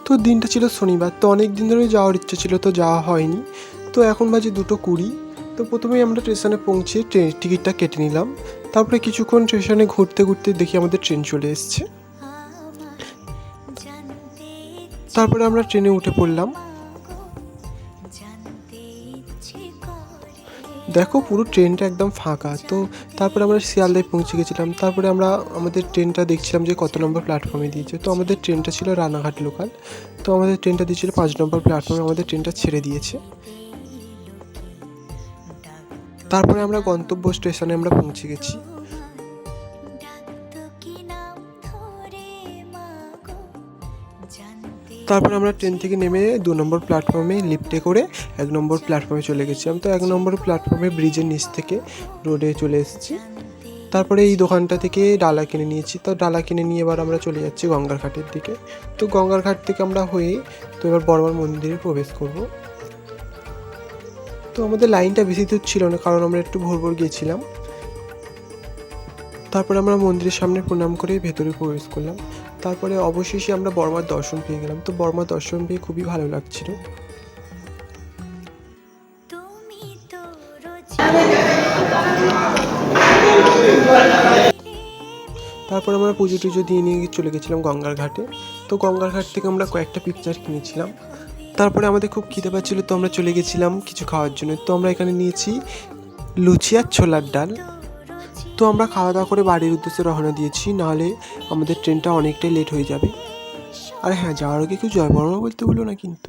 তো দিনটা ছিল শনিবার, তো অনেক দিন ধরে যাওয়ার ইচ্ছা ছিল, তো যাওয়া হয়নি। তো এখন বাজে 2:20। তো প্রথমেই আমরা স্টেশনে পৌঁছে ট্রেন টিকিটটা কেটে নিলাম। তারপরে কিছুক্ষণ স্টেশনে ঘুরতে ঘুরতে দেখি আমাদের ট্রেন চলে এসছে। তারপরে আমরা ট্রেনে উঠে পড়লাম। দেখো পুরো ট্রেনটা একদম ফাঁকা। তো তারপরে আমরা শিয়ালদায় পৌঁছে গেছিলাম। তারপরে আমরা আমাদের ট্রেনটা দেখছিলাম যে কত নম্বর প্ল্যাটফর্মে দিয়েছে। তো আমাদের ট্রেনটা ছিল রানাঘাট লোকাল। তো আমাদের ট্রেনটা দিয়েছিল 5 নম্বর প্ল্যাটফর্মে, আমাদের ট্রেনটা ছেড়ে দিয়েছে। তারপরে আমরা গন্তব্য স্টেশনে আমরা পৌঁছে গেছি। তারপর আমরা ট্রেন থেকে নেমে 2 নম্বর প্ল্যাটফর্মে লিফটে করে 1 নম্বর প্ল্যাটফর্মে চলে গেছিলাম। তো 1 নম্বর প্ল্যাটফর্মে ব্রিজের নিচ থেকে রোডে চলে এসেছি। তারপরে এই দোকানটা থেকে ডালা কিনে নিয়েছি। তো ডালা কিনে নিয়ে এবার আমরা চলে যাচ্ছি গঙ্গার ঘাটের দিকে। তো গঙ্গার ঘাট থেকে আমরা হয়ে তো এবার বড়মার মন্দিরে প্রবেশ করব। তো আমাদের লাইনটা বেশি দূর ছিল না, কারণ আমরা একটু ভোর ভোর গিয়েছিলাম। তারপরে আমরা মন্দিরের সামনে প্রণাম করে ভেতরে প্রবেশ করলাম। তারপরে অবশেষে আমরা বড়মার দর্শন পেয়ে গেলাম। তো বড়মার দর্শন পেয়ে খুবই ভালো লাগছিল। তারপর আমরা পুজো টুজো দিয়ে নিয়ে চলে গেছিলাম গঙ্গার ঘাটে। তো গঙ্গার ঘাট থেকে আমরা কয়েকটা পিকচার কিনেছিলাম। তারপরে আমাদের খুব খিদে পাচ্ছিল, তো আমরা চলে গেছিলাম কিছু খাওয়ার জন্য। তো আমরা এখানে নিয়েছি লুচি আর ছোলার ডাল। তো আমরা খাওয়া দাওয়া করে বাড়ির উদ্দেশ্যে রওনা দিয়েছি, নাহলে আমাদের ট্রেনটা অনেকটাই লেট হয়ে যাবে। আর হ্যাঁ, যাওয়ার আগে কেউ জয় বড়মা বলতে ভুলো না কিন্তু।